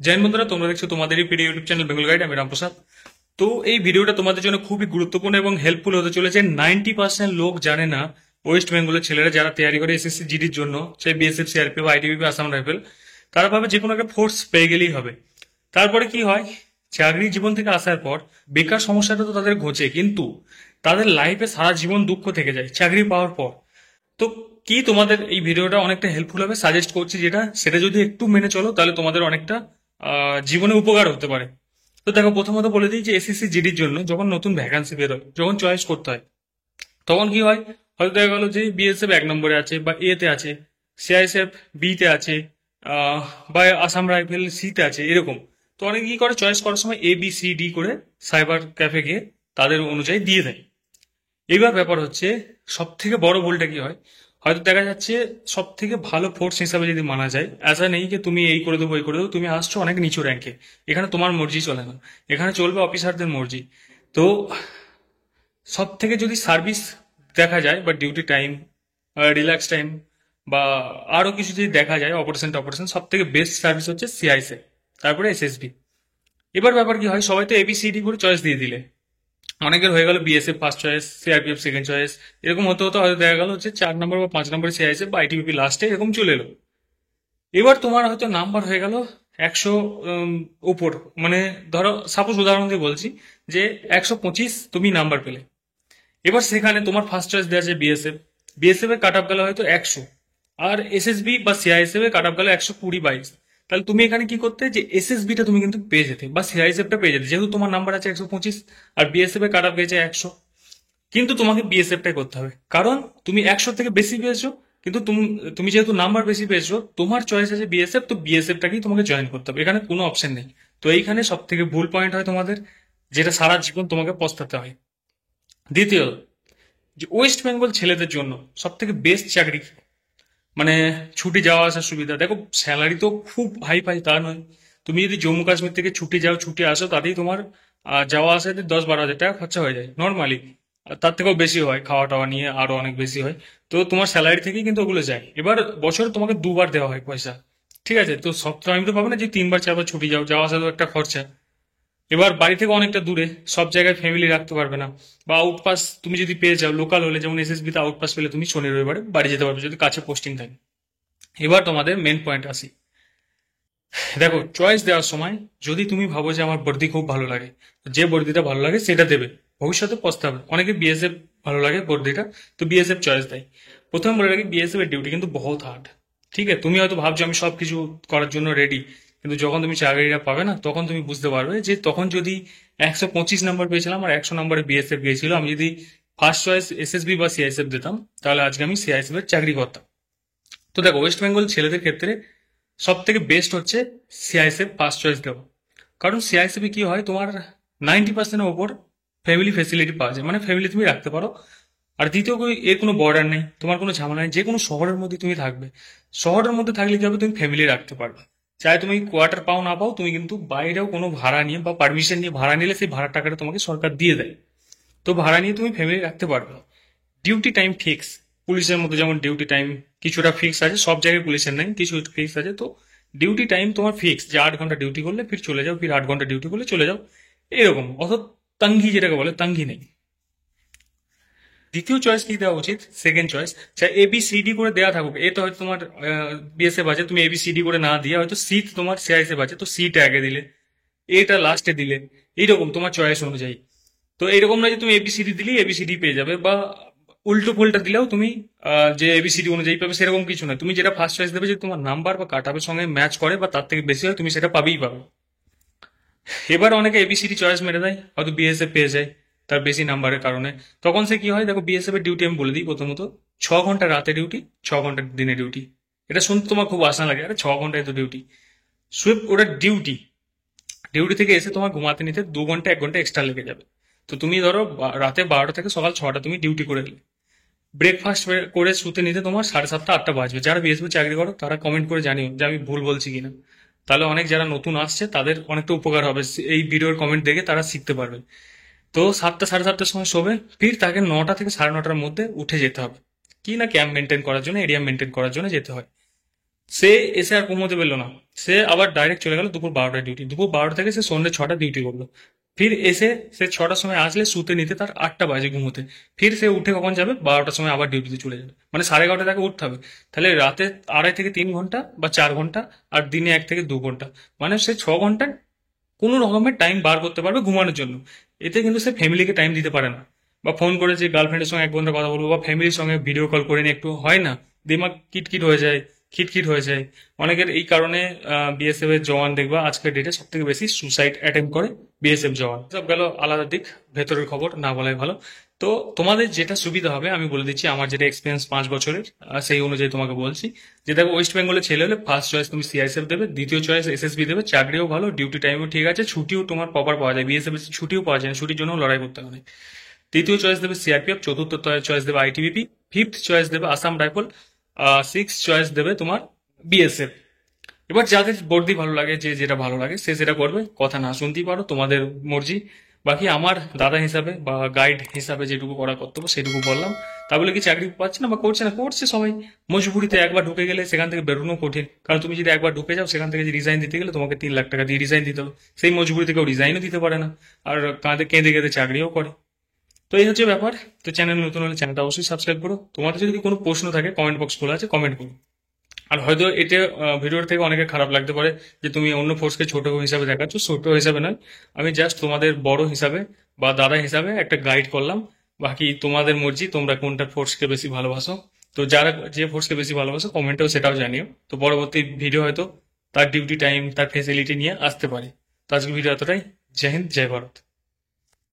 জৈন বন্ধুরা, তোমরা দেখছো তোমাদেরই প্রিয় ইউটিউব চ্যানেল বেঙ্গল গাইড। আমি রামপ্রসাদ। তো এই ভিডিওটা তোমাদের জন্য খুবই গুরুত্বপূর্ণ এবং হেল্পফুল হতে চলেছে। 90% লোক জানে না ওয়েস্ট বেঙ্গলের ছেলেরা যারা তৈরি করে এসএসসি জিডির জন্য, সেই বিএসএফ, সিআরপিএফ বা আইটিবিপি, আসাম রাইফেল, তারা ভাবে যে কোনো একটা ফোর্স পেয়ে গেলেই হবে। তারপরে কি হয়, চাকরি জীবন থেকে আসার পর বেকার সমস্যাটা তো তাদের ঘোচে, কিন্তু তাদের লাইফে সারা জীবন দুঃখ থেকে যায় চাকরি পাওয়ার পর। তো কি তোমাদের এই ভিডিওটা অনেকটা হেল্পফুল হবে, সাজেস্ট করছি যেটা, সেটা যদি একটু মেনে চলো তাহলে তোমাদের অনেকটা জীবনে উপকার হতে পারে। তো দেখো, প্রথমত বলে দিই যে এসএসসি জিডির জন্য যখন নতুন ভ্যাকান্সি বেরোয়, যখন চয়েস করতে হয়, তখন কি হয়, হয়তো দেখা গেল যে বিএসএফ 1 নম্বরে আছে বা এ তে আছে, সিআইএসএফ বি তে আছে, বা আসাম রাইফেল সি তে আছে, এরকম। তো অনেকে কি করে, চয়েস করার সময় ABCD করে সাইবার ক্যাফে গিয়ে তাদের অনুযায়ী দিয়ে দেয়। এবার ব্যাপার হচ্ছে, সব থেকে বড় ভুলটা কি হয়, হয়তো দেখা যাচ্ছে সব থেকে ভালো ফোর্স হিসাবে যদি মানা যায়, এসা নেই যে তুমি এই করে দেবো এই করে দেবো, তুমি আসছো অনেক নিচু র্যাঙ্কে, এখানে তোমার মর্জি চলে না, এখানে চলবে অফিসারদের মর্জি। তো সব থেকে যদি সার্ভিস দেখা যায় বা ডিউটি টাইম, রিল্যাক্স টাইম, বা আরো কিছু যদি দেখা যায়, অপারেশন টপারেশন, সব থেকে বেস্ট সার্ভিস হচ্ছে সিআইসে, তারপরে এসএসবি। এবার ব্যাপার কি হয়, সবাই তো ABCD করে চয়েস দিয়ে দিলে, অনেকের হয়ে গেল BSF first choice, CRPF second choice, এরকম হতে হতে হয়তো দেখা গেল হচ্ছে 4 নম্বর বা 5 নম্বরে সিআইএসএফ বা আইটিবিপি লাস্টে এরকম চলে এলো। এবার তোমার হয়তো নাম্বার হয়ে গেল 100 উপর, মানে ধরো সাপোজ উদাহরণ দিয়ে বলছি যে 125 তুমি নাম্বার পেলে। এবার সেখানে তোমার ফার্স্ট চয়েস দেওয়া আছে বিএসএফ, বিএসএফ এর কাট অফ গেল হয়তো 100, আর এসএসবি বা সিআইএসএফ এর কাট অফ গেল 120/22। তাহলে তুমি এখানে কি করতে, যে এসএসবি টা তুমি কিন্তু পেয়ে যেতে বা সিআইএসএফ টা পেয়ে যেতে, যেহেতু তোমার নাম্বার আছে 125 আর বিএসএফ এর কাট অফ গেছে 100। কিন্তু তোমাকে বিএসএফ টাই করতে হবে, কারণ তুমি 100 থেকে বেশি পেয়েছো, কিন্তু তুমি তুমি যেহেতু নাম্বার বেশি পেয়েছো, তোমার চয়েস আছে বিএসএফ, তো বিএসএফ টাকেই তোমাকে জয়েন করতে হবে, এখানে কোনো অপশন নেই। তো এইখানে সব থেকে ভুল পয়েন্ট হয় তোমাদের, যেটা সারা জীবন তোমাকে পস্তাতে হয়। দ্বিতীয়, যে ওয়েস্ট বেঙ্গল ছেলেদের জন্য সব থেকে বেস্ট চাকরি, মানে ছুটি যাওয়া আসার সুবিধা, দেখো স্যালারি তো খুব হাই ফাই তা নয়। তুমি যদি জম্মু কাশ্মীর থেকে ছুটি যাও, ছুটি আসো, তাতেই তোমার যাওয়া আসাতে 10-12 হাজার টাকা খরচা হয়ে যায় নর্মালি। তার থেকেও বেশি হয়, খাওয়া টাওয়া নিয়ে আরো অনেক বেশি হয়। তো তোমার স্যালারি থেকেই কিন্তু ওগুলো যায়। এবার বছরে তোমাকে 2 বার দেওয়া হয় পয়সা, ঠিক আছে? তো সব টাইম তো পাবে না যে 3 বার 4 বার ছুটি যাও, যাওয়া আসা তো একটা খরচা। এবার বাড়ি থেকে অনেকটা দূরে, সব জায়গায় ফ্যামিলি রাখতে পারবে না, বা আউটপাস তুমি যদি পেয়ে যাও, লোকাল হলে যেমন এসএসবি তে আউটপাস পেলে তুমি শনি রবিবারে বাড়ি যেতে পারবে যদি কাছে পোস্টিং থাকে। এবার তোমাদের মেন পয়েন্ট আসি। দেখো, চয়েস দেওয়ার সময় যদি তুমি ভাবো যে আমার বর্দি খুব ভালো লাগে, তো যে বর্দিটা ভালো লাগে সেটা দেবে, ভবিষ্যতে পস্তাবে। অনেকে বিএসএফ ভালো লাগে বর্দিটা, তো বিএসএফ চয়েস দেয়। প্রথমে বলে রাখি, বিএসএফ এর ডিউটি কিন্তু বহুত হার্ড। ঠিক আছে, তুমি হয়তো ভাবছো আমি সবকিছু করার জন্য রেডি, কিন্তু যখন তুমি চাকরিটা পাবে না, তখন তুমি বুঝতে পারবে যে তখন যদি 125 নম্বর পেয়েছিলাম আর 100 নম্বরে বিএসএফ গিয়েছিল, আমি যদি ফার্স্ট চয়েস এসএসবি বা সিআইএসএফ দিতাম, তাহলে আজকে আমি সিআইএসএফ এর চাকরি করতাম। তো দেখো, ওয়েস্ট বেঙ্গল ছেলেদের ক্ষেত্রে সব থেকে বেস্ট হচ্ছে সিআইএসএফ ফার্স্ট চয়েস দেওয়া। কারণ সিআইএসএফে কি হয়, তোমার 90%-এর ওপর ফ্যামিলি ফেসিলিটি পাওয়া যায়, মানে ফ্যামিলি তুমি রাখতে পারো। আর দ্বিতীয়, এর কোনো বর্ডার নেই, তোমার কোনো ঝামেলা নেই, যে কোনো শহরের মধ্যে তুমি থাকবে। শহরের মধ্যে থাকলে কি হবে, তুমি ফ্যামিলি রাখতে পারবে। চাই তুমি কোয়ার্টার পাও না পাও, তুমি কিন্তু বাইরেও কোনো ভাড়া নিয়ে বা পারমিশন নিয়ে ভাড়া নিলে সেই ভাড়ার টাকাটা তোমাকে সরকার দিয়ে দেয়। তো ভাড়া নিয়ে তুমি ফ্যামিলি রাখতে পারবে। ডিউটি টাইম ফিক্স, পুলিশের মধ্যে যেমন ডিউটি টাইম কিছুটা ফিক্স আছে, সব জায়গায় পুলিশের নেই, কিছু ফিক্স আছে। তো ডিউটি টাইম তোমার ফিক্স, যে 8 ঘন্টা ডিউটি করলে ফির চলে যাও, ফির 8 ঘন্টা ডিউটি করলে চলে যাও, এরকম। অত তঙ্গি, যেটাকে বলে তঙ্গি নেই। দ্বিতীয় চয়েস কি দেওয়া উচিত, সেকেন্ড চয়েস, চাই ABCD করে দেওয়া থাকুক। এ তো হয়তো তোমার বিএসএফ আছে, তুমি ABCD করে না দিয়ে হয়তো সি তোমার সিআইএসএফ আছে, তো সিটা আগে দিলে, এটা লাস্টে দিলে, এইরকম তোমার চয়েস অনুযায়ী। তো এরকম না যে তুমি ABCD দিলেই ABCD পেয়ে যাবে, বা উল্টো পুল্টা দিলেও তুমি যে ABCD অনুযায়ী পাবে, সেরকম কিছু নয়। তুমি যেটা ফার্স্ট চয়েস দেবে, যে তোমার নাম্বার বা কাট অফের সঙ্গে ম্যাচ করে বা তার থেকে বেশি হয়, তুমি সেটা পাবেই পাবে। এবার অনেকে ABCD চয়েস মেরে দেয়, হয়তো বিএসএফ পেয়ে যায় তার বেশি নাম্বারের কারণে। তখন সে কি হয়, দেখো বিএসএফ এর ডিউটি আমি বলে দিই প্রথমত, 6 ঘন্টা রাতে ডিউটি, 6 ঘন্টা দিনে ডিউটি। এটা শুনতে তোমার খুব আশা লাগে, আরে 6 ঘন্টায় তো ডিউটি, সুইপ ওটা ডিউটি। ডিউটি থেকে এসে তোমার ঘুমাতে নিতে 2 ঘন্টা 1 ঘন্টা এক্সট্রা লেগে যাবে। তো তুমি ধরো রাতে 12টা থেকে সকাল 6টা তুমি ডিউটি করে এলে, ব্রেকফাস্ট করে শুতে নিতে তোমার 7:30 8টা বাজবে। যারা বিএসপি চাকরি করো তারা কমেন্ট করে জানিও যে আমি ভুল বলছি কিনা, তাহলে অনেক যারা নতুন আসছে তাদের অনেকটা উপকার হবে, এই ভিডিওর কমেন্ট দেখে তারা শিখতে পারবে। তো 7টা 7:30টার সময় শোবে, ফির তাকে 9টা থেকে 9:30টার মধ্যে উঠে যেতে হবে, কি না ক্যাম্প মেনটেন করার জন্য, এরিয়া মেনটেন করার জন্য যেতে হয়। সে এসে আর ঘুমোতে পেলো না, সে আবার ডাইরেক্ট চলে গেল দুপুর 12টায় ডিউটি, দুপুর 12টা থেকে সে সন্ধ্যে 6টা ডিউটি করলো। ফির এসে সে 6টার সময় আসলে শুতে নিতে তার 8টা বাজে ঘুমোতে। ফির সে উঠে কখন যাবে? 12টার সময় আবার ডিউটিতে চলে যাবে, মানে 11:30 তাকে উঠতে হবে। তাহলে রাতে 2.5 থেকে 3 ঘন্টা বা 4 ঘন্টা, আর দিনে 1 থেকে 2 ঘন্টা, মানে সে 6 ঘন্টা কোনো রকমের টাইম বার করতে পারবে ঘুমানোর জন্য। এতে কিন্তু সে ফ্যামিলিকে টাইম দিতে পারে না, বা ফোন করে যে গার্লফ্রেন্ডের সঙ্গে 1 ঘন্টা কথা বলবো, বা ফ্যামিলির সঙ্গে ভিডিও কল করে নিয়ে একটু হয় না, দিমাগ কিটকিট হয়ে যায়, খিটখিট হয়ে যায়। অনেকের এই কারণে বিএসএফ এর জওয়ান দেখবা আজকের ডেটে সব থেকে বেশি সুসাইড অ্যাটেম্প করে বিএসএফ জওয়ান। সব গেল আলাদা দিক, ভেতরের খবর না বলাই ভালো। তো তোমাদের যেটা সুবিধা হবে আমি বলে দিচ্ছি, আমার যেটা এক্সপিরিয়েন্স 5 বছরের, সেই অনুযায়ী তোমাকে বলছি যে দেখো, ওয়েস্ট বেঙ্গলের ছেলে হলে ফার্স্ট চয়েস তুমি সিআইএসএফ দেবে, দ্বিতীয় চয়েস এসএসবি দেবে, চাকরিও ভালো, ডিউটি টাইমও ঠিক আছে, ছুটিও তোমার প্রপার পাওয়া যায়, বিএসএফ ছুটিও পাওয়া যায় না, ছুটির জন্য লড়াই করতে হবে। তৃতীয় চয়েস দেবে সিআরপিএফ, চতুর্থ চয়েস দেবে আইটিবিপি, ফিফথ চয়েস দেবে আসাম রাইফল, সিক্স চয়েস দেবে তোমার বিএসএফ। এবার যাদের বর্দি ভালো লাগে, যে যেটা ভালো লাগে সে সেটা করবে, কথা না শুনতেই পারো, তোমাদের মর্জি। বাকি আমার দাদা হিসাবে বা গাইড হিসাবে যেটুকু করা কর্তব্য সেটুকু বললাম। তা বলে কি চাকরি পাচ্ছে না বা করছে না? করছে সবাই। মজবুরিতে একবার ঢুকে গেলে সেখান থেকে বেরোনো কঠিন, কারণ তুমি যদি একবার ঢুকে যাও সেখান থেকে যে রিজাইন দিতে গেলে তোমাকে 3 লাখ টাকা দিয়ে রিজাইন দিতে হবে। সেই মজবুরি থেকে রিজাইনও দিতে পারে না, আর কাঁধে কেঁদে কেঁদে চাকরিও করে। তো এই হচ্ছে ব্যাপার। তো চ্যানেল নতুন হলে চ্যানেলটা অবশ্যই সাবস্ক্রাইব করো। তোমাদের যদি কোনো প্রশ্ন থাকে কমেন্ট বক্স খোলা আছে, কমেন্ট করো। আর হয়তো এটা ভিডিওর থেকে অনেকে খারাপ লাগতে পারে যে তুমি অন্য ফোর্সকে ছোট হিসাবে দেখাচ্ছ, ছোট হিসাবে নয়, আমি জাস্ট তোমাদের বড় হিসাবে বা দাদা হিসাবে একটা গাইড করলাম। বাকি তোমাদের মর্জি, তোমরা কোনটা ফোর্সকে বেশি ভালোবাসো। তো যারা যে ফোর্সকে বেশি ভালোবাসো কমেন্টেও সেটাও জানিও। তো পরবর্তী ভিডিও হয়তো তার ডিউটি টাইম, তার ফেসিলিটি নিয়ে আসতে পারে। তো আজকে ভিডিও এতটাই। জয় হিন্দ, জয় ভারত।